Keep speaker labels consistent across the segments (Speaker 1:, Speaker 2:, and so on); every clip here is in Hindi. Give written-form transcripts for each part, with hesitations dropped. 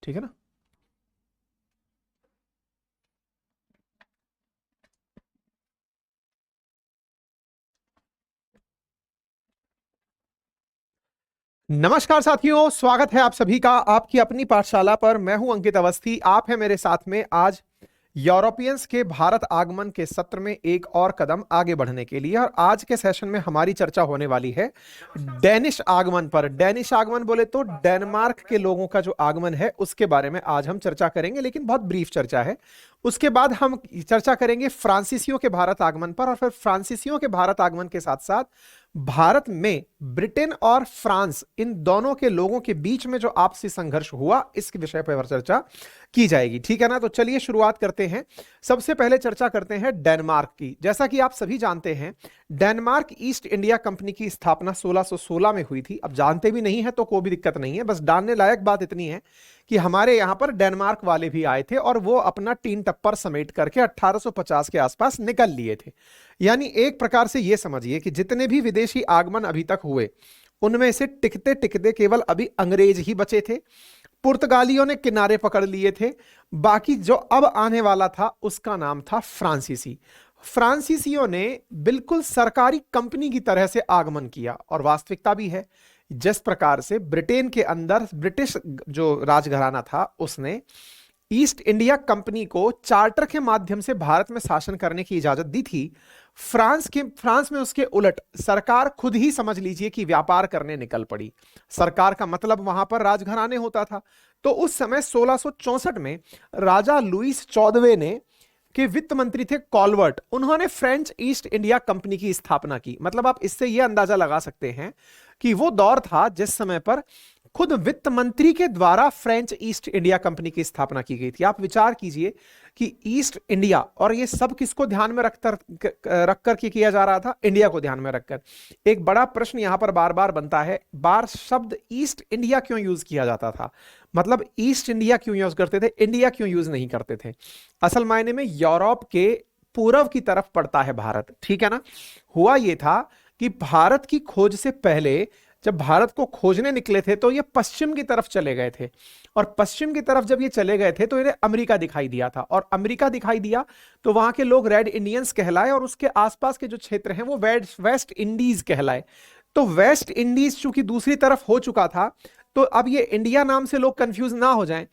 Speaker 1: ठीक है ना। नमस्कार साथियों, स्वागत है आप सभी का आपकी अपनी पाठशाला पर। मैं हूं अंकित अवस्थी, आप हैं मेरे साथ में आज यूरोपियंस के भारत आगमन के सत्र में एक और कदम आगे बढ़ने के लिए। और आज के सेशन में हमारी चर्चा होने वाली है डेनिश आगमन पर। डेनिश आगमन बोले तो डेनमार्क के लोगों का जो आगमन है उसके बारे में आज हम चर्चा करेंगे, लेकिन बहुत ब्रीफ चर्चा है। उसके बाद हम चर्चा करेंगे फ्रांसीसियों के भारत आगमन पर, और फिर फ्रांसीसियों के भारत आगमन के साथ साथ भारत में ब्रिटेन और फ्रांस इन दोनों के लोगों के बीच में जो आपसी संघर्ष हुआ इसके विषय पर चर्चा की जाएगी। ठीक है ना। तो चलिए शुरुआत करते हैं। सबसे पहले चर्चा करते हैं डेनमार्क की। जैसा कि आप सभी जानते हैं, डेनमार्क ईस्ट इंडिया कंपनी की स्थापना 1616 में हुई थी। अब जानते भी नहीं है तो कोई भी दिक्कत नहीं है, बस जानने लायक बात इतनी है कि हमारे यहां पर डेनमार्क वाले भी आए थे और वो अपना टीन टप्पर समेट करके 1850 के आसपास निकल लिए थे। यानी एक प्रकार से ये समझिए कि जितने भी विदेशी आगमन अभी तक हुए उनमें से टिकते टिकते केवल अभी अंग्रेज ही बचे थे। पुर्तगालियों ने किनारे पकड़ लिए थे। बाकी जो अब आने वाला था उसका नाम था फ्रांसीसी। फ्रांसीसियों ने बिल्कुल सरकारी कंपनी की तरह से आगमन किया, और वास्तविकता भी है जिस प्रकार से ब्रिटेन के अंदर ब्रिटिश जो राजघराना था उसने ईस्ट इंडिया कंपनी को चार्टर के माध्यम से भारत में शासन करने की इजाजत दी थी, फ्रांस में उसके उलट सरकार खुद ही समझ लीजिए कि व्यापार करने निकल पड़ी। सरकार का मतलब वहां पर राजघराने होता था। तो उस समय 1664 में राजा लुईस 14वें ने के वित्त मंत्री थे कॉलवर्ट, उन्होंने फ्रेंच ईस्ट इंडिया कंपनी की स्थापना की। मतलब आप इससे यह अंदाजा लगा सकते हैं कि वो दौर था जिस समय पर खुद वित्त मंत्री के द्वारा फ्रेंच ईस्ट इंडिया कंपनी की स्थापना की गई थी। आप विचार कीजिए कि ईस्ट इंडिया, और ये सब किसको ध्यान में रखकर के किया जा रहा था? इंडिया को ध्यान में रखकर। एक बड़ा प्रश्न यहां पर बार बार बनता है, बार शब्द ईस्ट इंडिया क्यों यूज किया जाता था? मतलब ईस्ट इंडिया क्यों यूज करते थे, इंडिया क्यों यूज नहीं करते थे? असल मायने में यूरोप के पूर्व की तरफ पड़ता है भारत, ठीक है ना। हुआ यह था कि भारत की खोज से पहले जब भारत को खोजने निकले थे तो ये पश्चिम की तरफ चले गए थे, और पश्चिम की तरफ जब ये चले गए थे तो इन्हें अमेरिका दिखाई दिया था, और अमेरिका दिखाई दिया तो वहां के लोग रेड इंडियंस कहलाए, और उसके आसपास के जो क्षेत्र हैं वो वेस्ट इंडीज कहलाए। तो वेस्ट इंडीज चूंकि दूसरी तरफ हो चुका था, तो अब ये इंडिया नाम से लोग कंफ्यूज ना हो जाएं,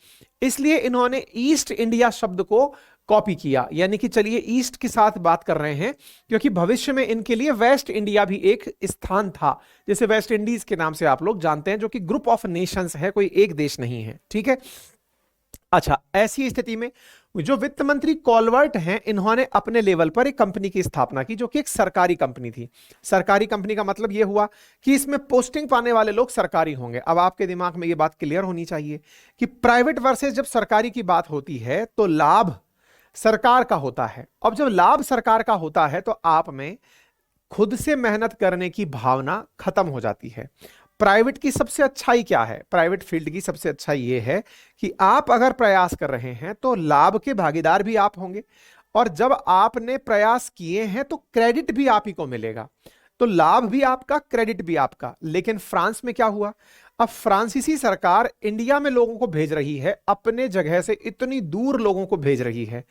Speaker 1: इसलिए इन्होंने ईस्ट इंडिया शब्द को कॉपी किया। यानी कि चलिए ईस्ट के साथ बात कर रहे हैं क्योंकि भविष्य में इनके लिए वेस्ट इंडिया भी एक स्थान था, जैसे वेस्ट इंडीज के नाम से आप लोग जानते हैं, जो कि ग्रुप ऑफ नेशंस है, कोई एक देश नहीं है। ठीक है। अच्छा, ऐसी स्थिति में जो वित्त मंत्री कॉलवर्ट हैं, इन्होंने अपने लेवल पर एक कंपनी की स्थापना की जो कि एक सरकारी कंपनी थी। सरकारी कंपनी का मतलब यह हुआ कि इसमें पोस्टिंग पाने वाले लोग सरकारी होंगे। अब आपके दिमाग में यह बात क्लियर होनी चाहिए कि प्राइवेट वर्सेस जब सरकारी की बात होती है तो लाभ सरकार का होता है। अब जब लाभ सरकार का होता है तो आप में खुद से मेहनत करने की भावना खत्म हो जाती है। प्राइवेट की सबसे अच्छाई क्या है? प्राइवेट फील्ड की सबसे अच्छाई यह है कि आप अगर प्रयास कर रहे हैं तो लाभ के भागीदार भी आप होंगे, और जब आपने प्रयास किए हैं तो क्रेडिट भी आप ही को मिलेगा। तो लाभ भी आपका, क्रेडिट भी आपका। लेकिन फ्रांस में क्या हुआ? अब फ्रांसीसी सरकार इंडिया में लोगों को भेज रही है, अपने जगह से इतनी दूर लोगों को भेज रही है।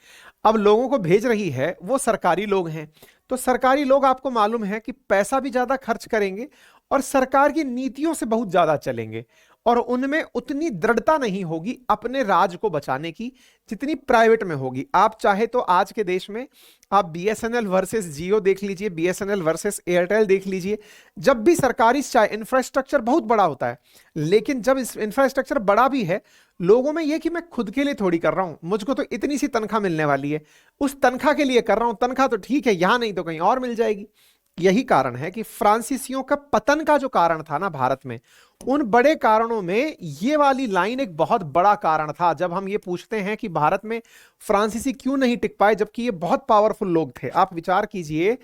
Speaker 1: अब लोगों को भेज रही है वो सरकारी लोग हैं, तो सरकारी लोग आपको मालूम है कि पैसा भी ज्यादा खर्च करेंगे और सरकार की नीतियों से बहुत ज्यादा चलेंगे, और उनमें उतनी दृढ़ता नहीं होगी अपने राज्य को बचाने की जितनी प्राइवेट में होगी। आप चाहे तो आज के देश में आप बीएसएनएल वर्सेस जियो देख लीजिए, बीएसएनएल वर्सेस एयरटेल देख लीजिए। जब भी सरकारी चाहे इंफ्रास्ट्रक्चर बहुत बड़ा होता है, लेकिन जब इस इंफ्रास्ट्रक्चर बड़ा भी है, लोगों में यह कि मैं खुद के लिए थोड़ी कर रहा हूं, मुझको तो इतनी सी तनख्वाह मिलने वाली है, उस तनख्वाह के लिए कर रहा हूं। तनख्वाह तो ठीक है, यहां नहीं तो कहीं और मिल जाएगी। यही कारण है कि फ्रांसीसियों का पतन का जो कारण था ना भारत में, उन बड़े कारणों में ये वाली लाइन एक बहुत बड़ा कारण था। जब हम ये पूछते हैं कि भारत में फ्रांसीसी क्यों नहीं टिक पाए जबकि ये बहुत पावरफुल लोग थे, आप विचार कीजिए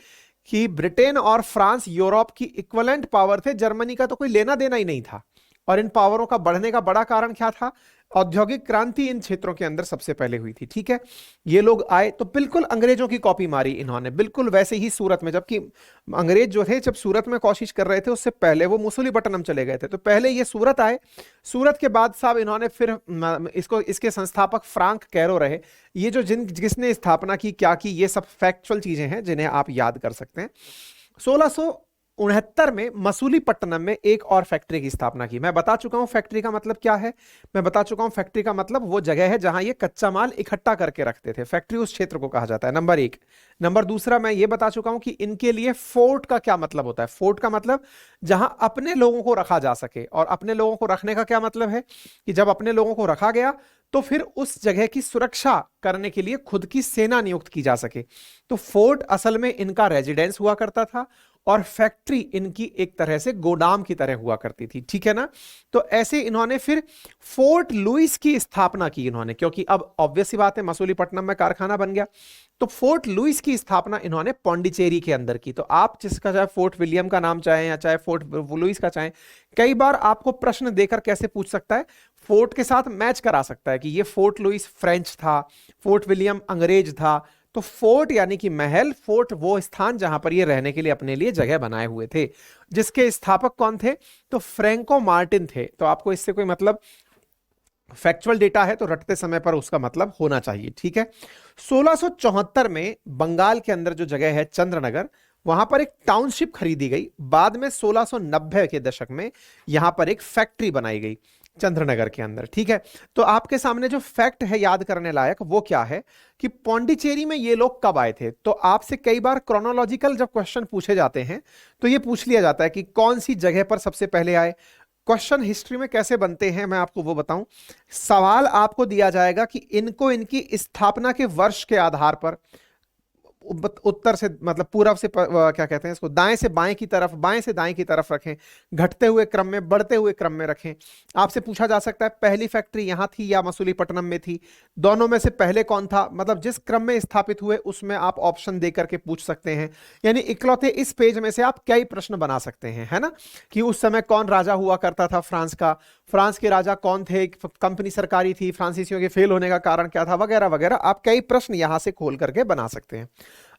Speaker 1: कि ब्रिटेन और फ्रांस यूरोप की इक्विवेलेंट पावर थे, जर्मनी का तो कोई लेना देना ही नहीं था। और इन पावरों का बढ़ने का बड़ा कारण क्या था? औद्योगिक क्रांति इन क्षेत्रों के अंदर सबसे पहले हुई थी। ठीक है, ये लोग आए तो बिल्कुल अंग्रेजों की कॉपी मारी इन्होंने, बिल्कुल वैसे ही सूरत में, जबकि अंग्रेज जो थे जब सूरत में कोशिश कर रहे थे उससे पहले वो मसूलीपट्टनम चले गए थे, तो पहले ये सूरत आए। सूरत के बाद साहब इन्होंने फिर इसको, इसके संस्थापक फ्रांक कैरो रहे। ये जो जिसने स्थापना की, क्या की, ये सब फैक्चुअल चीजें हैं जिन्हें आप याद कर सकते हैं। 1669 में मसूलीपट्टनम में एक और फैक्ट्री की स्थापना की। मैं बता चुका हूं फैक्ट्री का मतलब क्या है, मैं बता चुका हूं फैक्ट्री का मतलब वो जगह है जहां ये कच्चा माल इकट्ठा करके रखते थे। फैक्ट्री उस क्षेत्र को कहा जाता है, नंबर एक। नंबर दूसरा, मैं ये बता चुका हूं कि इनके लिए फोर्ट का क्या मतलब होता है। फोर्ट का मतलब जहां अपने लोगों को रखा जा सके, और अपने लोगों को रखने का क्या मतलब है कि जब अपने लोगों को रखा गया तो फिर उस जगह की सुरक्षा करने के लिए खुद की सेना नियुक्त की जा सके। तो फोर्ट असल में इनका रेजिडेंस हुआ करता था, और फैक्ट्री इनकी एक तरह से गोदाम की तरह हुआ करती थी। ठीक है ना, तो ऐसे इन्होंने फिर फोर्ट लुइस की स्थापना की इन्होंने, क्योंकि अब ऑब्वियस सी बात है मसूलीपट्टनम में कारखाना बन गया, तो फोर्ट लुइस की स्थापना इन्होंने पौंडीचेरी के अंदर की। तो आप जिसका चाहे फोर्ट विलियम का नाम चाहें या चाहे फोर्ट लुइस का चाहें, कई बार आपको प्रश्न देकर कैसे पूछ सकता है, फोर्ट के साथ मैच करा सकता है कि ये फोर्ट लुइस फ्रेंच था, फोर्ट विलियम अंग्रेज था। तो फोर्ट यानी कि महल, फोर्ट वो स्थान जहां पर ये रहने के लिए अपने लिए जगह बनाए हुए थे। जिसके स्थापक कौन थे, तो फ्रैंको मार्टिन थे। तो आपको इससे कोई मतलब, फैक्चुअल डेटा है तो रटते समय पर उसका मतलब होना चाहिए। ठीक है, 1674 में बंगाल के अंदर जो जगह है चंद्रनगर, वहां पर एक टाउनशिप खरीदी गई। बाद में 1690 के दशक में यहां पर एक फैक्ट्री बनाई गई चंद्रनगर के अंदर। ठीक है, तो आपके सामने जो फैक्ट है याद करने लायक वो क्या है कि पौंडीचेरी में ये लोग कब आए थे। तो आपसे कई बार क्रोनोलॉजिकल जब क्वेश्चन पूछे जाते हैं तो ये पूछ लिया जाता है कि कौन सी जगह पर सबसे पहले आए। क्वेश्चन हिस्ट्री में कैसे बनते हैं मैं आपको वो बताऊं। सवाल आपको दिया जाएगा कि इनको इनकी स्थापना के वर्ष के आधार पर उत्तर से मतलब पूरब से क्या कहते हैं इसको, दाएं से बाएं की तरफ, बाएं से दाएं की तरफ रखें, घटते हुए क्रम में, बढ़ते हुए क्रम में रखें। आपसे पूछा जा सकता है पहली फैक्ट्री यहां थी या मसूलीपट्टनम में थी, दोनों में से पहले कौन था, मतलब जिस क्रम में स्थापित हुए उसमें आप ऑप्शन दे करके पूछ सकते हैं। यानी इकलौते इस पेज में से आप कई प्रश्न बना सकते हैं, है ना, कि उस समय कौन राजा हुआ करता था फ्रांस का, फ्रांस के राजा कौन थे, कंपनी सरकारी थी, फ्रांसीसियों के फेल होने का कारण क्या था, वगैरह वगैरह। आप कई प्रश्न यहां से खोल करके बना सकते हैं।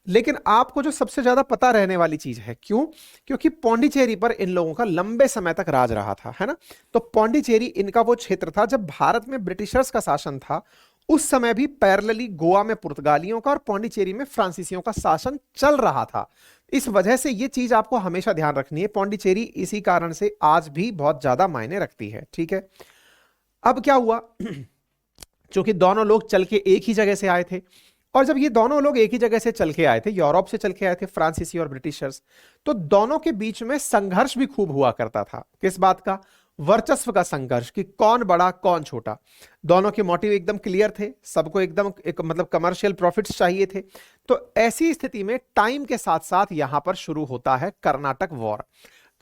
Speaker 1: लेकिन आपको जो सबसे ज्यादा पता रहने वाली चीज है, क्यों, क्योंकि पौंडीचेरी पर इन लोगों का लंबे समय तक राज रहा था, है ना। तो पौंडीचेरी इनका वो क्षेत्र था जब भारत में ब्रिटिशर्स का शासन था, उस समय भी पैरेलली गोवा में पुर्तगालियों का और पौंडीचेरी में फ्रांसीसियों का शासन चल रहा था। इस वजह से ये चीज आपको हमेशा ध्यान रखनी है, पौंडीचेरी इसी कारण से आज भी बहुत ज्यादा मायने रखती है। ठीक है, अब क्या हुआ क्योंकि दोनों लोग चल के एक ही जगह से आए थे, और जब ये दोनों लोग एक ही जगह से चल के आए थे, यूरोप से चल के आए थे फ्रांसीसी और ब्रिटिशर्स, तो दोनों के बीच में संघर्ष भी खूब हुआ करता था। किस बात का, वर्चस्व का संघर्ष, कि कौन बड़ा कौन छोटा। दोनों के मोटिव एकदम क्लियर थे, सबको एकदम एक मतलब कमर्शियल प्रॉफिट्स चाहिए थे। तो ऐसी स्थिति में टाइम के साथ साथ यहां पर शुरू होता है कर्नाटक वॉर।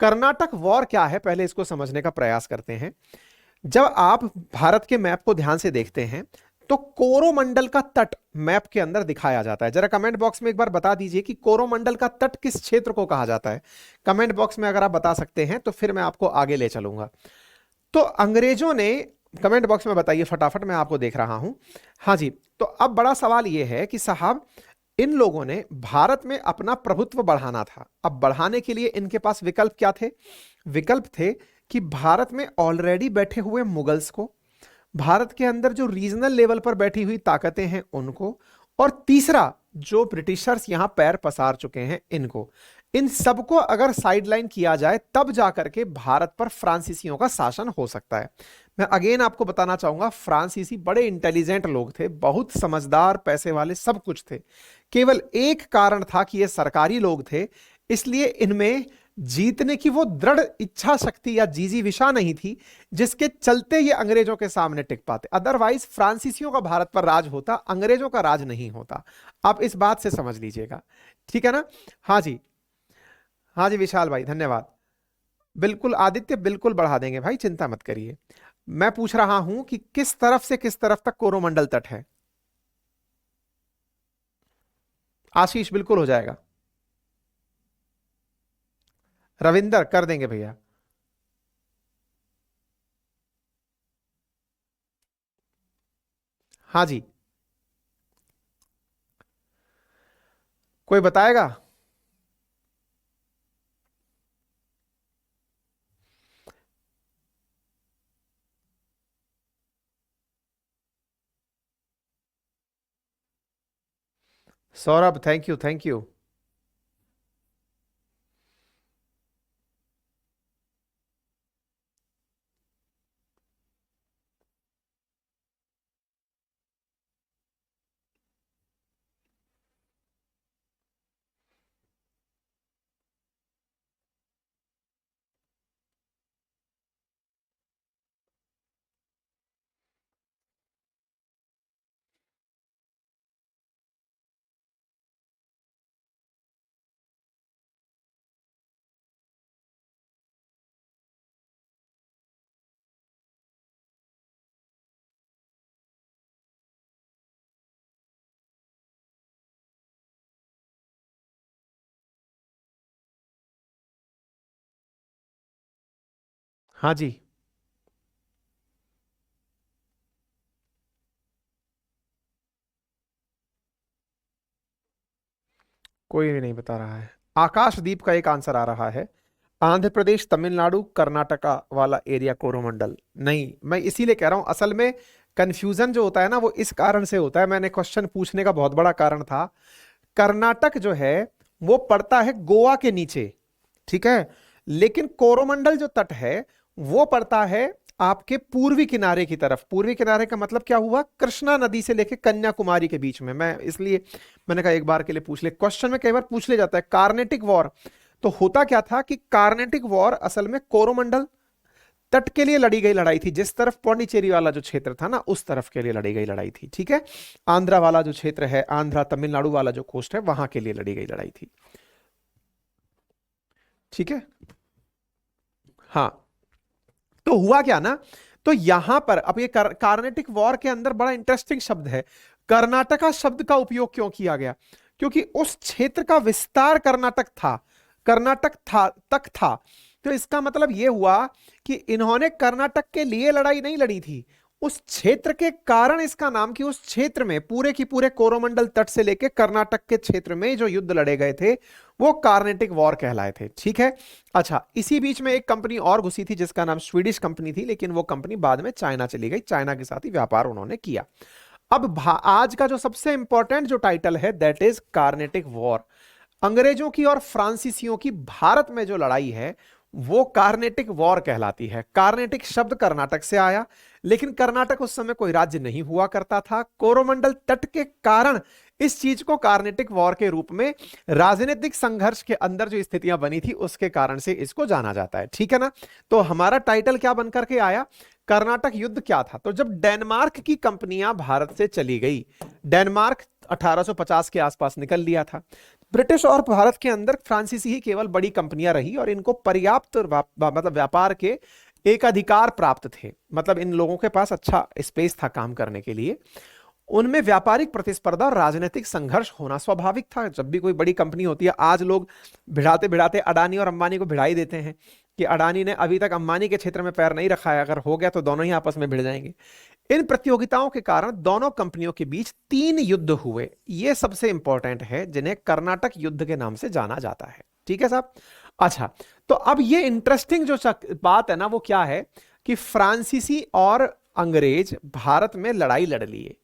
Speaker 1: कर्नाटक वॉर क्या है, पहले इसको समझने का प्रयास करते हैं। जब आप भारत के मैप को ध्यान से देखते हैं तो कोरोमंडल का तट मैप के अंदर दिखाया जाता है। जरा कमेंट बॉक्स में एक बार बता दीजिए कि कोरोमंडल का तट किस क्षेत्र को कहा जाता है। कमेंट बॉक्स में अगर आप बता सकते हैं तो फिर मैं आपको आगे ले चलूंगा। तो अंग्रेजों ने, कमेंट बॉक्स में बताइए फटाफट, मैं आपको देख रहा हूं। हाँ जी, तो अब बड़ा सवाल यह है कि साहब इन लोगों ने भारत में अपना प्रभुत्व बढ़ाना था। अब बढ़ाने के लिए इनके पास विकल्प क्या थे, विकल्प थे कि भारत में ऑलरेडी बैठे हुए मुगल्स को, भारत के अंदर जो रीजनल लेवल पर बैठी हुई ताकतें हैं उनको, और तीसरा जो ब्रिटिशर्स यहां पैर पसार चुके हैं इनको, इन सबको अगर साइडलाइन किया जाए तब जाकर के भारत पर फ्रांसीसियों का शासन हो सकता है। मैं अगेन आपको बताना चाहूंगा, फ्रांसीसी बड़े इंटेलिजेंट लोग थे, बहुत समझदार, पैसे वाले, सब कुछ थे। केवल एक कारण था कि ये सरकारी लोग थे, इसलिए इनमें जीतने की वो दृढ़ इच्छा शक्ति या जिजीविषा नहीं थी जिसके चलते ये अंग्रेजों के सामने टिक पाते। अदरवाइज फ्रांसीसियों का भारत पर राज होता, अंग्रेजों का राज नहीं होता। आप इस बात से समझ लीजिएगा, ठीक है ना। हाँ जी, हाँ जी विशाल भाई धन्यवाद। बिल्कुल आदित्य, बिल्कुल बढ़ा देंगे भाई, चिंता मत करिए। मैं पूछ रहा हूं कि किस तरफ से किस तरफ तक कोरोमंडल तट है। आशीष बिल्कुल हो जाएगा, रविंदर कर देंगे भैया। हाँ जी, कोई बताएगा? Saurabh, thank you thank you. हाँ जी, कोई भी नहीं बता रहा है। आकाशदीप का एक आंसर आ रहा है, आंध्र प्रदेश, तमिलनाडु, कर्नाटका वाला एरिया कोरोमंडल। नहीं, मैं इसीलिए कह रहा हूं, असल में कंफ्यूजन जो होता है ना वो इस कारण से होता है, मैंने क्वेश्चन पूछने का बहुत बड़ा कारण था। कर्नाटक जो है वो पड़ता है गोवा के नीचे, ठीक है, लेकिन कोरोमंडल जो तट है वो पड़ता है आपके पूर्वी किनारे की तरफ। पूर्वी किनारे का मतलब क्या हुआ, कृष्णा नदी से लेकर कन्याकुमारी के बीच में। मैं इसलिए मैंने कहा एक बार के लिए पूछ ले, क्वेश्चन में कई बार पूछ ले जाता है। कार्नेटिक वॉर, तो होता क्या था कि कार्नेटिक वॉर असल में कोरोमंडल तट के लिए लड़ी गई लड़ाई थी, जिस तरफ पौंडीचेरी वाला जो क्षेत्र था ना उस तरफ के लिए लड़ी गई लड़ाई थी, ठीक है। आंध्रा वाला जो क्षेत्र है, आंध्रा तमिलनाडु वाला जो कोस्ट है, वहां के लिए लड़ी गई लड़ाई थी, ठीक है। हाँ, तो हुआ क्या ना, तो यहां पर अब ये कार्नेटिक वॉर के अंदर बड़ा इंटरेस्टिंग शब्द है, कर्नाटका शब्द का उपयोग क्यों किया गया, क्योंकि उस क्षेत्र का विस्तार कर्नाटक था, कर्नाटक था तक था। तो इसका मतलब यह हुआ कि इन्होंने कर्नाटक के लिए लड़ाई नहीं लड़ी थी, उस क्षेत्र के कारण इसका नाम, कि उस क्षेत्र में पूरे की पूरे कोरोमंडल तट से लेकर कर्नाटक के क्षेत्र में जो युद्ध लड़े गए थे वो कार्नेटिक वॉर कहलाए थे, ठीक है। अच्छा, इसी बीच में एक कंपनी और घुसी थी जिसका नाम स्वीडिश कंपनी थी, लेकिन वो कंपनी बाद में चाइना चली गई, चाइना के साथ ही व्यापार उन्होंने किया। अब आज का जो सबसे इंपॉर्टेंट जो टाइटल है दैट इज कार्नेटिक वॉर। अंग्रेजों की और फ्रांसीसियों की भारत में जो लड़ाई है वो कार्नेटिक वॉर कहलाती है। कार्नेटिक शब्द कर्नाटक से आया, लेकिन कर्नाटक उस समय कोई राज्य नहीं हुआ करता था। कोरोमंडल तट के कारण इस चीज को कार्नेटिक वॉर के रूप में राजनीतिक संघर्ष के अंदर जो स्थितियां बनी थी उसके कारण से इसको जाना जाता है, ठीक है ना। तो हमारा टाइटल क्या बनकर के आया, कर्नाटक युद्ध क्या था। तो जब डेनमार्क की कंपनियां भारत से चली गई, डेनमार्क 1850 के आसपास निकल लिया था, ब्रिटिश और भारत के अंदर फ्रांसीसी ही केवल बड़ी कंपनियां रही और इनको पर्याप्त मतलब व्यापार के एक अधिकार प्राप्त थे, मतलब इन लोगों के पास अच्छा स्पेस था काम करने के लिए। उनमें व्यापारिक प्रतिस्पर्धा और राजनीतिक संघर्ष होना स्वाभाविक था। जब भी कोई बड़ी कंपनी होती है, आज लोग भिड़ाते भिड़ाते अडानी और अंबानी को भिड़ा ही देते हैं कि अडानी ने अभी तक अंबानी के क्षेत्र में पैर नहीं रखा है, अगर हो गया तो दोनों ही आपस में भिड़ जाएंगे। इन प्रतियोगिताओं के कारण दोनों कंपनियों के बीच 3 युद्ध हुए, ये सबसे इंपॉर्टेंट है, जिन्हें कर्नाटक युद्ध के नाम से जाना जाता है, ठीक है साहब। अच्छा, तो अब ये इंटरेस्टिंग जो बात है ना वो क्या है कि फ्रांसीसी और अंग्रेज भारत में लड़ाई लड़ लिए।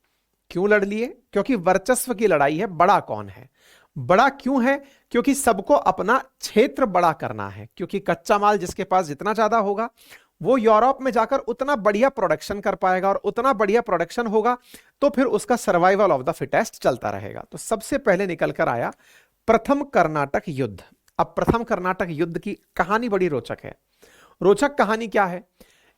Speaker 1: क्यों लड़ लिए, क्योंकि वर्चस्व की लड़ाई है, बड़ा कौन है। बड़ा क्यों है, क्योंकि सबको अपना क्षेत्र बड़ा करना है, क्योंकि कच्चा माल जिसके पास जितना ज्यादा होगा वो यूरोप में जाकर उतना बढ़िया प्रोडक्शन कर पाएगा, और उतना बढ़िया प्रोडक्शन होगा तो फिर उसका सर्वाइवल ऑफ द फिटेस्ट चलता रहेगा। तो सबसे पहले निकल कर आया प्रथम कर्नाटक युद्ध। अब प्रथम कर्नाटक युद्ध की कहानी बड़ी रोचक है। रोचक कहानी क्या है,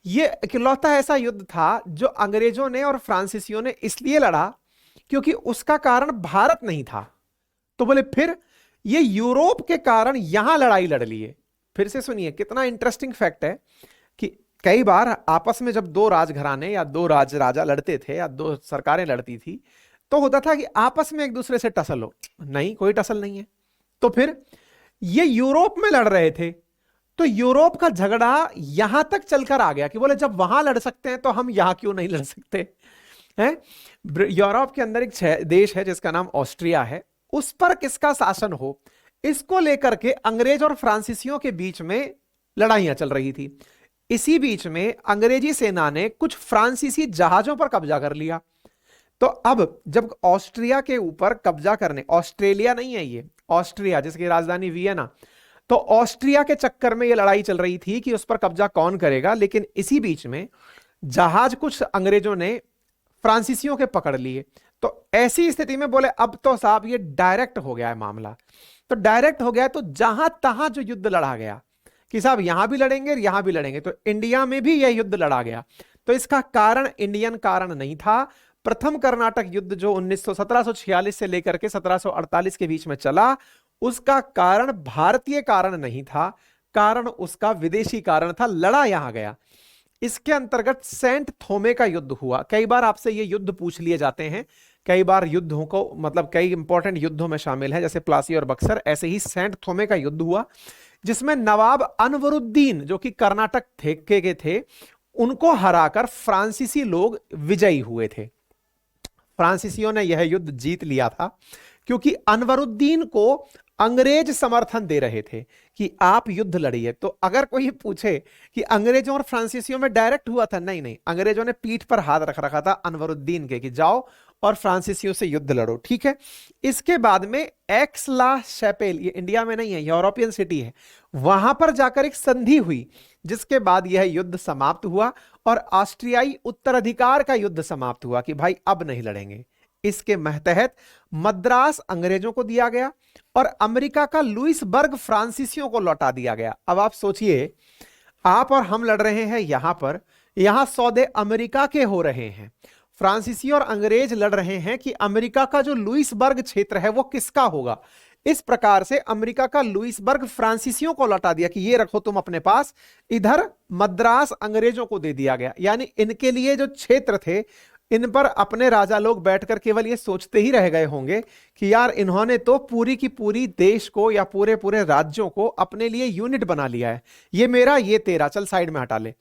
Speaker 1: ये इकलौता ऐसा युद्ध था जो अंग्रेजों ने और फ्रांसीसियों ने इसलिए लड़ा क्योंकि उसका कारण भारत नहीं था। तो बोले फिर ये यूरोप के कारण यहां लड़ाई लड़ लिए। फिर से सुनिए कितना इंटरेस्टिंग फैक्ट है कि कई बार आपस में जब दो राजघराने या दो राजा लड़ते थे या दो सरकारें लड़ती थी तो होता था कि आपस में एक दूसरे से टसल हो, नहीं कोई टसल नहीं है। तो फिर ये यूरोप में लड़ रहे थे, तो यूरोप का झगड़ा यहां तक चलकर आ गया कि बोले जब वहां लड़ सकते हैं तो हम यहां क्यों नहीं लड़ सकते। है। यूरोप के अंदर एक देश है जिसका नाम ऑस्ट्रिया है, उस पर किसका शासन हो, इसको लेकर के अंग्रेज और फ्रांसीसियों के बीच में लड़ाइयां चल रही थी। इसी बीच में अंग्रेजी सेना ने कुछ फ्रांसीसी जहाजों पर कब्जा कर लिया। तो अब जब ऑस्ट्रिया के ऊपर कब्जा करने, ऑस्ट्रेलिया नहीं है ये, ऑस्ट्रिया जिसकी राजधानी वियना, तो ऑस्ट्रिया के चक्कर में ये लड़ाई चल रही थी कि उस पर कब्जा कौन करेगा। लेकिन इसी बीच में जहाज कुछ अंग्रेजों ने फ्रांसीसियों के पकड़ लिए। तो ऐसी स्थिति में बोले अब तो साहब ये डायरेक्ट हो गया है मामला। तो डायरेक्ट हो गया तो जहां तहां जो युद्ध लड़ा गया कि साहब यहां भी लड़ेंगे यहां भी लड़ेंगे, तो इंडिया में भी यह युद्ध लड़ा गया। तो इसका कारण इंडियन कारण नहीं था। प्रथम कर्नाटक युद्ध जो 1746 से लेकर के 1748 के बीच में चला, उसका कारण भारतीय कारण नहीं था, कारण उसका विदेशी कारण था, लड़ा यहां गया। इसके अंतर्गत सेंट थोमे का युद्ध हुआ। कई बार आपसे ये युद्ध पूछ लिए जाते हैं, कई बार युद्धों को मतलब कई इंपॉर्टेंट युद्धों में शामिल है, जैसे प्लासी और बक्सर। ऐसे ही सेंट थोमे का युद्ध हुआ जिसमें नवाब अनवरुद्दीन जो कि कर्नाटक के थे, उनको हराकर फ्रांसीसी लोग विजयी हुए थे। फ्रांसीसियों ने यह युद्ध जीत लिया था क्योंकि अनवरुद्दीन को अंग्रेज समर्थन दे रहे थे कि आप युद्ध लड़िए। तो अगर कोई पूछे कि अंग्रेजों और फ्रांसीसियों में डायरेक्ट हुआ था, नहीं नहीं, अंग्रेजों ने पीठ पर हाथ रख रखा था अनवरुद्दीन के कि जाओ और फ्रांसीसियों से युद्ध लड़ो, ठीक है। इसके बाद में एक्स ला शैपेल, ये इंडिया में नहीं है, यूरोपियन सिटी है, वहां पर जाकर एक संधि हुई जिसके बाद यह युद्ध समाप्त हुआ और ऑस्ट्रियाई उत्तराधिकार का युद्ध समाप्त हुआ कि भाई अब नहीं लड़ेंगे। इसके महतहत मद्रास अंग्रेजों को दिया गया और अमेरिका का लुइसबर्ग फ्रांसीसियों को लौटा दिया गया। अब आप सोचिए, आप और हम लड़ रहे हैं यहां पर, यहां सौदे अमेरिका के हो रहे हैं, फ्रांसीसी और अंग्रेज लड़ रहे हैं कि अमेरिका का जो लुइसबर्ग क्षेत्र है वो किसका होगा। इस प्रकार से अमेरिका का लुइसबर्ग फ्रांसीसियों को लौटा दिया कि ये रखो तुम अपने पास, इधर मद्रास अंग्रेजों को दे दिया गया। यानी इनके लिए जो क्षेत्र थे, इन पर अपने राजा लोग बैठकर केवल ये सोचते ही रह गए होंगे कि यार इन्होंने तो पूरी की पूरी देश को या पूरे पूरे राज्यों को अपने लिए यूनिट बना लिया है, ये मेरा ये तेरा, चल साइड में हटा ले।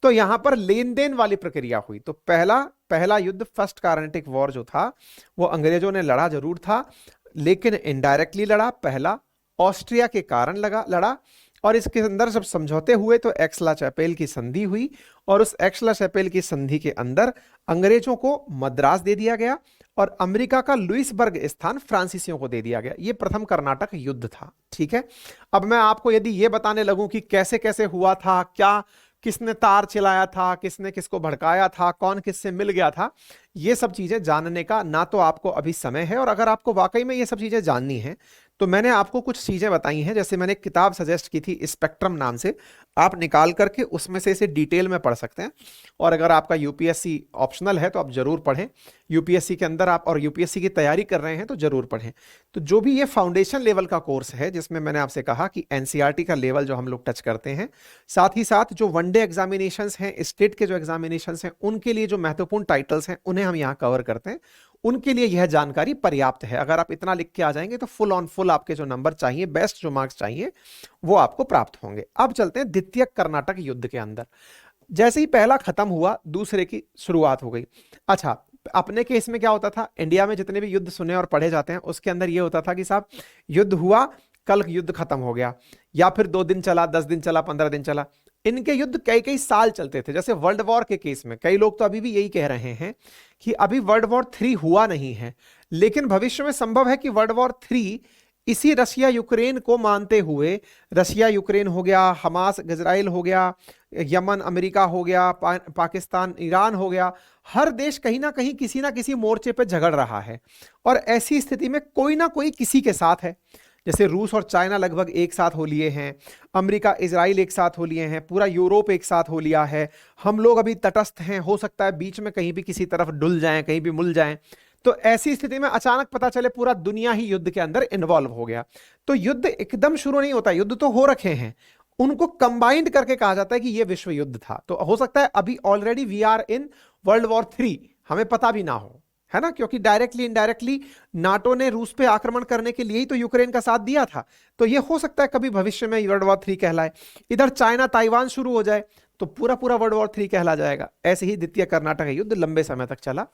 Speaker 1: तो यहां पर लेन देन वाली प्रक्रिया हुई। तो पहला युद्ध, फर्स्ट कार्नेटिक वॉर जो था, वो अंग्रेजों ने लड़ा जरूर था लेकिन इनडायरेक्टली लड़ा। पहला ऑस्ट्रिया के कारण लड़ा और इसके अंदर जब समझौते हुए तो एक्स-ला-चैपेल की संधि हुई और उस एक्स-ला-चैपेल की संधि के अंदर अंग्रेजों को मद्रास दे दिया गया और अमेरिका का लुइसबर्ग स्थान फ्रांसीसियों को दे दिया गया। यह प्रथम कर्नाटक युद्ध था, ठीक है। अब मैं आपको यदि यह बताने लगूं कि कैसे कैसे हुआ था, क्या किसने तार चलाया था, किसने किसको भड़काया था, कौन किससे मिल गया था, ये सब चीजें जानने का ना तो आपको अभी समय है, और अगर आपको वाकई में ये सब चीजें जाननी है तो मैंने आपको कुछ चीजें बताई हैं। जैसे मैंने एक किताब सजेस्ट की थी स्पेक्ट्रम नाम से, आप निकाल करके उसमें से इसे डिटेल में पढ़ सकते हैं। और अगर आपका यूपीएससी ऑप्शनल है तो आप जरूर पढ़ें, यूपीएससी के अंदर आप और यूपीएससी की तैयारी कर रहे हैं तो जरूर पढ़ें। तो जो भी ये फाउंडेशन लेवल का कोर्स है, जिसमें मैंने आपसे कहा कि एनसीईआरटी का लेवल जो हम लोग टच करते हैं, साथ ही साथ जो वनडे एग्जामिनेशंस हैं, स्टेट के जो एग्जामिनेशंस हैं, उनके लिए जो महत्वपूर्ण टाइटल्स हैं उन्हें हम यहाँ कवर करते हैं, उनके लिए यह जानकारी पर्याप्त है। अगर आप इतना लिख के आ जाएंगे तो फुल ऑन फुल आपके जो नंबर चाहिए, बेस्ट जो मार्क्स चाहिए, वो आपको प्राप्त होंगे। अब चलते हैं द्वितीय कर्नाटक युद्ध के अंदर। जैसे ही पहला खत्म हुआ, दूसरे की शुरुआत हो गई। अच्छा, अपने केस में क्या होता था, इंडिया में जितने भी युद्ध सुने और पढ़े जाते हैं उसके अंदर यह होता था कि साहब युद्ध हुआ, कल युद्ध खत्म हो गया, या फिर 2 दिन चला, 10 दिन चला, 15 दिन चला। इनके युद्ध कई कई साल चलते थे। जैसे वर्ल्ड वॉर के केस में कई लोग तो अभी भी यही कह रहे हैं कि अभी वर्ल्ड वॉर 3 हुआ नहीं है, लेकिन भविष्य में संभव है कि वर्ल्ड वॉर 3 इसी रशिया यूक्रेन को मानते हुए, रशिया यूक्रेन हो गया, हमास इजराइल हो गया, यमन अमेरिका हो गया, पाकिस्तान ईरान हो गया, हर देश कहीं ना कहीं किसी ना किसी मोर्चे पे झगड़ रहा है। और ऐसी स्थिति में कोई ना कोई किसी के साथ है। जैसे रूस और चाइना लगभग एक साथ हो लिए हैं, अमेरिका इजराइल एक साथ हो लिए हैं, पूरा यूरोप एक साथ हो लिया है, हम लोग अभी तटस्थ हैं, हो सकता है बीच में कहीं भी किसी तरफ डुल जाएं, कहीं भी मुल जाएं। तो ऐसी स्थिति में अचानक पता चले पूरा दुनिया ही युद्ध के अंदर इन्वॉल्व हो गया। तो युद्ध एकदम शुरू नहीं होता, युद्ध तो हो रखे हैं, उनको कंबाइंड करके कहा जाता है कि यह विश्व युद्ध था। तो हो सकता है अभी already we are in world war 3, हमें पता भी ना हो, है ना, क्योंकि डायरेक्टली इनडायरेक्टली नाटो ने रूस पे आक्रमण करने के लिए ही तो यूक्रेन का साथ दिया था। तो ये हो सकता है कभी भविष्य में वर्ल्ड वॉर 3 कहलाए। इधर चाइना ताइवान शुरू हो जाए तो पूरा पूरा वर्ल्ड वॉर 3 कहला जाएगा। ऐसे ही द्वितीय कर्नाटक युद्ध लंबे समय तक चला,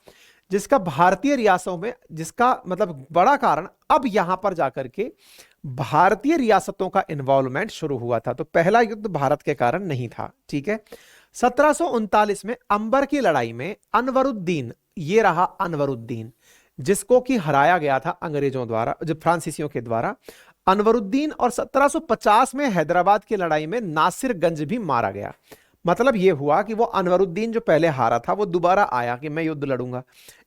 Speaker 1: जिसका भारतीय रियासतों में, जिसका मतलब बड़ा कारण अब यहां पर जाकर के भारतीय रियासतों का इन्वॉल्वमेंट शुरू हुआ था। तो पहला युद्ध भारत के कारण नहीं था, ठीक है। 1739 में अंबर की लड़ाई में अनवरुद्दीन, ये रहा अनवरुद्दीन, जिसको कि हराया गया था अंग्रेजों द्वारा, जो फ्रांसीसियों के द्वारा, अनवरुद्दीन। और 1750 में हैदराबाद की लड़ाई में नासिरगंज भी मारा गया। मतलब यह हुआ कि वो अनवरुद्दीन जो पहले हारा था वो दोबारा आया कि मैं युद्ध लड़ूंगा।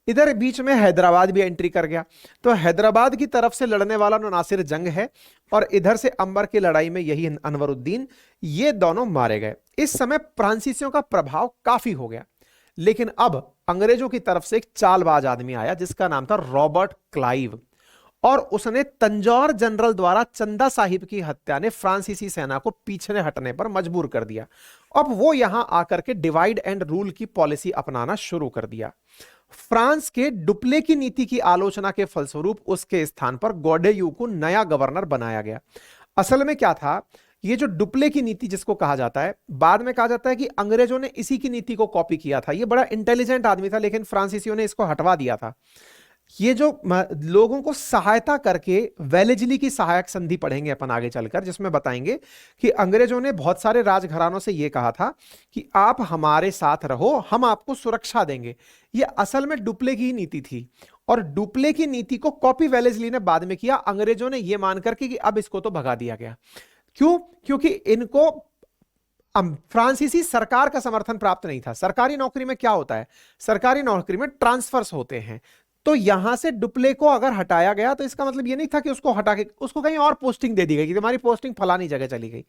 Speaker 1: इधर बीच में हैदराबाद भी एंट्री कर गया। तो हैदराबाद की तरफ से लड़ने वाला नासिर जंग है और इधर से अंबर की लड़ाई में यही अनवरुद्दीन, ये दोनों मारे गए। इस समय फ्रांसीसियों का प्रभाव काफी हो गया, लेकिन अब अंग्रेजों की तरफ से एक चालबाज आदमी आया जिसका नाम था रॉबर्ट क्लाइव, और उसने तंजौर जनरल द्वारा चंदा साहिब की हत्या ने फ्रांसीसी सेना को पीछे हटने पर मजबूर कर दिया। अब वो यहां आकर के डिवाइड एंड रूल की पॉलिसी अपनाना शुरू कर दिया। फ्रांस के डुप्ले की नीति की आलोचना के फलस्वरूप उसके स्थान पर गोडेयू को नया गवर्नर बनाया गया। असल में क्या था, ये जो डुप्ले की नीति जिसको कहा जाता है, बाद में कहा जाता है कि अंग्रेजों ने इसी की नीति को कॉपी किया था। ये बड़ा इंटेलिजेंट आदमी था, लेकिन फ्रांसीसियों ने इसको हटवा दिया था। ये जो लोगों को सहायता करके, वेलेजली की सहायक संधि पढ़ेंगे अपन आगे चलकर, जिसमें बताएंगे कि अंग्रेजों ने बहुत सारे राजघरानों से ये कहा था कि आप हमारे साथ रहो, हम आपको सुरक्षा देंगे। ये असल में डुप्ले की ही नीति थी, और डुप्ले की नीति को कॉपी वेलेजली ने बाद में किया। अंग्रेजों ने ये मान करके कि अब इसको तो भगा दिया गया। क्यों? क्योंकि इनको फ्रांसीसी सरकार का समर्थन प्राप्त नहीं था। सरकारी नौकरी में क्या होता है, सरकारी नौकरी में ट्रांसफर्स होते हैं। तो यहां से डुप्ले को अगर हटाया गया तो इसका मतलब ये नहीं था कि उसको हटा के उसको कहीं और पोस्टिंग दे दी गई कि तुम्हारी पोस्टिंग फलानी जगह चली गई।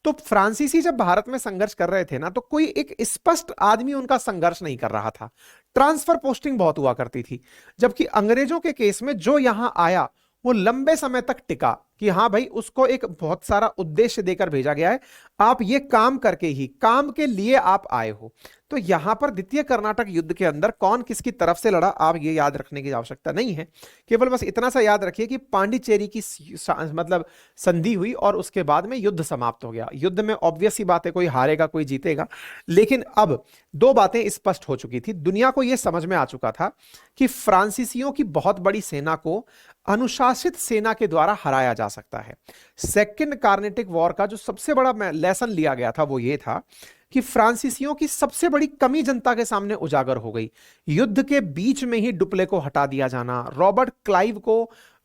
Speaker 1: तो फ्रांसीसी जब भारत में संघर्ष कर रहे थे ना, तो कोई एक स्पष्ट आदमी उनका संघर्ष नहीं कर रहा था, ट्रांसफर पोस्टिंग बहुत हुआ करती थी। जबकि अंग्रेजों के केस में जो यहां आया वो लंबे समय तक टिका कि हाँ भाई, उसको एक बहुत सारा उद्देश्य देकर भेजा गया है, आप ये काम करके ही, काम के लिए आप आए हो। तो यहां पर द्वितीय कर्नाटक युद्ध के अंदर कौन किसकी तरफ से लड़ा, आप ये याद रखने की आवश्यकता नहीं है। केवल बस इतना सा याद रखिए कि पांडिचेरी की मतलब संधि हुई और उसके बाद में युद्ध समाप्त हो गया। युद्ध में ऑब्वियस सी बात है, कोई हारेगा कोई जीतेगा, लेकिन अब दो बातें स्पष्ट हो चुकी थी। दुनिया को यह समझ में आ चुका था कि फ्रांसीसियों की बहुत बड़ी सेना को अनुशासित सेना के द्वारा हराया जा सकता है। सेकेंड कार्नेटिक वॉर का जो सबसे बड़ा लेसन लिया गया था वो ये था कि फ्रांसीसियों की सबसे बड़ी कमी जनता के सामने उजागर हो गई। युद्ध के बीच में ही डुप्ले को हटा दिया जाना,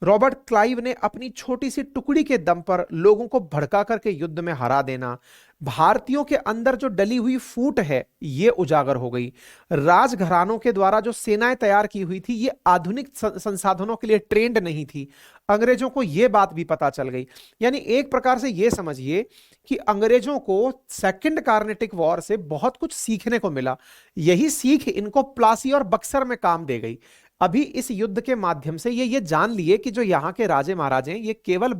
Speaker 1: रॉबर्ट क्लाइव ने अपनी छोटी सी टुकड़ी के दम पर लोगों को भड़का करके युद्ध में हरा देना, भारतीयों के अंदर जो डली हुई फूट है ये उजागर हो गई। राजघरानों के द्वारा जो सेनाएं तैयार की हुई थी ये आधुनिक संसाधनों के लिए ट्रेंड नहीं थी। अंग्रेजों को यह बात भी पता चल गई। यानी एक प्रकार से यह समझिए कि अंग्रेजों को सेकंड कार्नेटिक वॉर से बहुत कुछ सीखने को मिला। यही सीख इनको प्लासी और बक्सर में काम दे गई। अभी इस युद्ध के माध्यम से ये जान लिए कि जो यहाँ के राजे महाराजे हैं ये केवल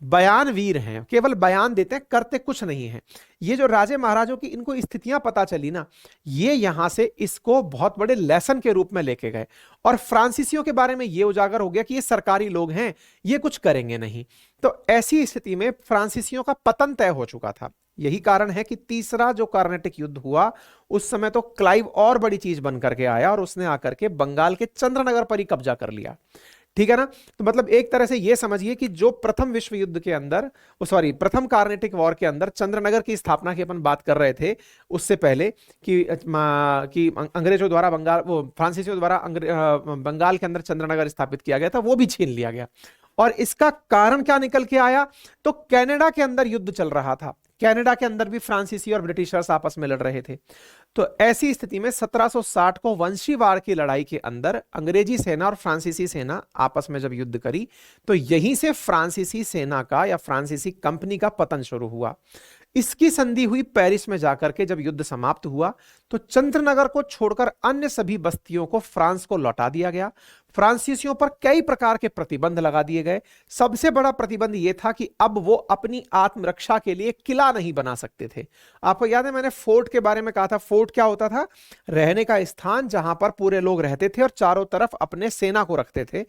Speaker 1: बयान वीर हैं, केवल बयान देते हैं, करते कुछ नहीं है। ये जो राजे महाराजों की इनको स्थितियां पता चली ना, ये यहां से इसको बहुत बड़े लेसन के रूप में लेके गए। और फ्रांसीसियों के बारे में ये उजागर हो गया कि ये सरकारी लोग हैं, ये कुछ करेंगे नहीं। तो ऐसी स्थिति में फ्रांसीसियों का पतन तय हो चुका था। यही कारण है कि तीसरा जो कार्नेटिक युद्ध हुआ उस समय तो क्लाइव और बड़ी चीज बन करके आया और उसने आकर के बंगाल के चंद्रनगर पर ही कब्जा कर लिया। ठीक है ना। तो मतलब एक तरह से यह समझिए कि जो प्रथम विश्व युद्ध के अंदर, प्रथम कार्नेटिक वॉर के अंदर चंद्रनगर की स्थापना की अपन बात कर रहे थे उससे पहले कि अंग्रेजों द्वारा फ्रांसीसियों द्वारा बंगाल के अंदर चंद्रनगर स्थापित किया गया था, वो भी छीन लिया गया। और इसका कारण क्या निकल के आया, तो कनाडा के अंदर युद्ध चल रहा था। कनाडा के अंदर भी फ्रांसीसी और ब्रिटिशर्स आपस में लड़ रहे थे। तो ऐसी स्थिति में 1760 को वंशीवाड़ की लड़ाई के अंदर अंग्रेजी सेना और फ्रांसीसी सेना आपस में जब युद्ध करी तो यहीं से फ्रांसीसी सेना का या फ्रांसीसी कंपनी का पतन शुरू हुआ। इसकी संधि हुई पेरिस में जाकर के। जब युद्ध समाप्त हुआ तो चंद्रनगर को छोड़कर अन्य सभी बस्तियों को फ्रांस को लौटा दिया गया। फ्रांसीसियों पर कई प्रकार के प्रतिबंध लगा दिए गए। सबसे बड़ा प्रतिबंध यह था कि अब वो अपनी आत्मरक्षा के लिए किला नहीं बना सकते थे। आपको याद है मैंने फोर्ट के बारे में कहा था। फोर्ट क्या होता था? रहने का स्थान जहां पर पूरे लोग रहते थे और चारों तरफ अपने सेना को रखते थे।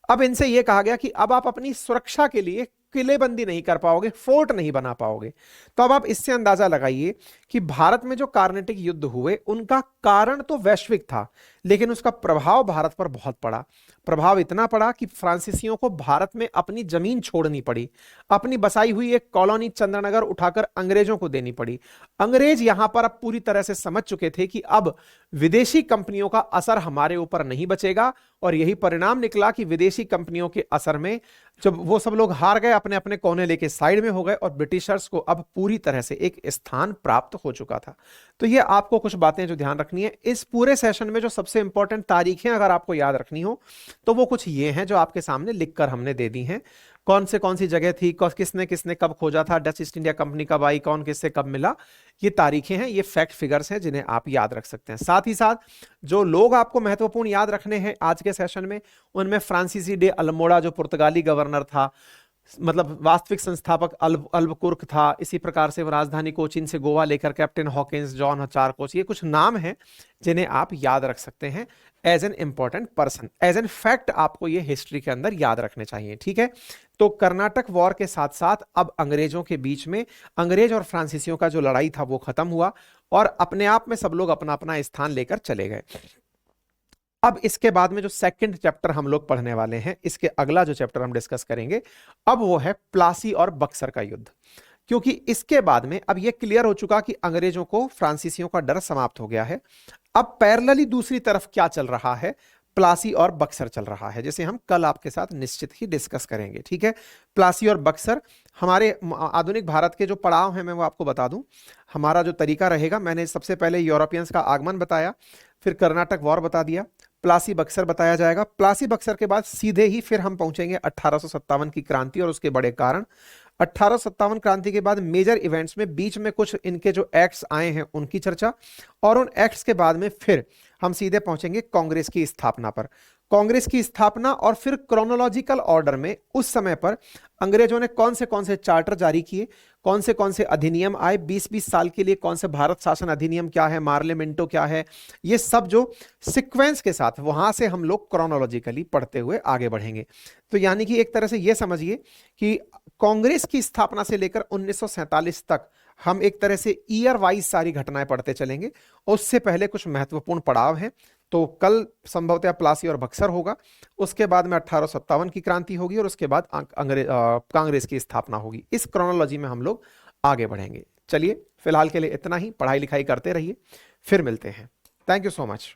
Speaker 1: अब इनसे यह कहा गया कि अब आप अपनी सुरक्षा के लिए किलेबंदी नहीं कर पाओगे, फोर्ट नहीं बना पाओगे। तो अब आप इससे अंदाजा लगाइए कि भारत में जो कार्नेटिक युद्ध हुए उनका कारण तो वैश्विक था, लेकिन उसका प्रभाव भारत पर बहुत पड़ा। प्रभाव इतना पड़ा कि फ्रांसीसियों को भारत में अपनी जमीन छोड़नी पड़ी, अपनी बसाई हुई एक कॉलोनी चंद्रनगर उठाकर अंग्रेजों को देनी पड़ी। अंग्रेज यहां पर अब पूरी तरह से समझ चुके थे कि अब विदेशी कंपनियों का असर हमारे ऊपर नहीं बचेगा, और यही परिणाम निकला कि विदेशी कंपनियों के असर में जब वो सब लोग हार गए, अपने अपने कोने लेके साइड में हो गए, और ब्रिटिशर्स को अब पूरी तरह से एक स्थान प्राप्त हो चुका था। तो ये आपको कुछ बातें जो ध्यान रखनी है इस पूरे सेशन में, जो सबसे इंपॉर्टेंट तारीखें अगर आपको याद रखनी हो तो वो कुछ ये हैं जो आपके सामने लिखकर हमने दे दी हैं। कौन सी जगह थी, किसने किसने कब खोजा था, डच ईस्ट इंडिया कंपनी कब आई, कौन किससे कब मिला, ये तारीखें हैं, ये फैक्ट फिगर्स हैं जिन्हें आप याद रख सकते हैं। साथ ही साथ जो लोग आपको महत्वपूर्ण याद रखने हैं आज के सेशन में, उनमें फ्रांसीसी डे अल्मोड़ा जो पुर्तगाली गवर्नर था, मतलब वास्तविक संस्थापक अल्बकुर्क था। इसी प्रकार से राजधानी कोचीन से गोवा लेकर कैप्टन हॉकिंस, जॉन चारकोच, ये कुछ नाम हैं जिन्हें आप याद रख सकते हैं as an important person. As an fact आपको ये हिस्ट्री के अंदर याद रखने चाहिए, ठीक है। तो कर्नाटक वॉर के साथ साथ अब अंग्रेजों के बीच में, अंग्रेज और फ्रांसीसियों का जो लड़ाई था वो खत्म हुआ, और अपने आप में सब लोग अपना अपना स्थान लेकर चले गए। अब इसके बाद में जो सेकंड चैप्टर हम लोग पढ़ने वाले हैं, इसके अगला जो चैप्टर हम डिस्कस करेंगे अब वो है प्लासी और बक्सर का युद्ध। क्योंकि इसके बाद में अब ये क्लियर हो चुका कि अंग्रेजों को फ्रांसीसियों का डर समाप्त हो गया है। अब पैरेलली दूसरी तरफ क्या चल रहा है? प्लासी और बक्सर चल रहा है, जिसे हम कल आपके साथ निश्चित ही डिस्कस करेंगे, ठीक है। प्लासी और बक्सर हमारे आधुनिक भारत के जो पड़ाव हैं मैं वो आपको बता दूं। हमारा जो तरीका रहेगा, मैंने सबसे पहले यूरोपियंस का आगमन बताया, फिर कर्नाटक वॉर बता दिया, प्लासी बक्सर बताया जाएगा। प्लासी बक्सर के बाद सीधे ही फिर हम पहुंचेंगे 1857 की क्रांति और उसके बड़े कारण। 1857 क्रांति के बाद मेजर इवेंट्स में बीच में कुछ इनके जो एक्ट्स आए हैं उनकी चर्चा, और उन एक्ट्स के बाद में फिर हम सीधे पहुंचेंगे कांग्रेस की स्थापना पर। कांग्रेस की स्थापना, और फिर क्रोनोलॉजिकल ऑर्डर में उस समय पर अंग्रेजों ने कौन से चार्टर जारी किए, कौन से अधिनियम आए, 20-20 साल के लिए कौन से भारत शासन अधिनियम क्या है, मार्लेमेंटो क्या है, ये सब जो सीक्वेंस के साथ वहां से हम लोग क्रोनोलॉजिकली पढ़ते हुए आगे बढ़ेंगे। तो यानी कि एक तरह से ये समझिए कि कांग्रेस की स्थापना से लेकर 1947 तक हम एक तरह से ईयर वाइज सारी घटनाएं पढ़ते चलेंगे। उससे पहले कुछ महत्वपूर्ण पड़ाव हैं, तो कल संभवतः प्लासी और बक्सर होगा, उसके बाद में 1857 की क्रांति होगी, और उसके बाद कांग्रेस की स्थापना होगी। इस क्रोनोलॉजी में हम लोग आगे बढ़ेंगे। चलिए फिलहाल के लिए इतना ही, पढ़ाई लिखाई करते रहिए, फिर मिलते हैं। Thank you so much.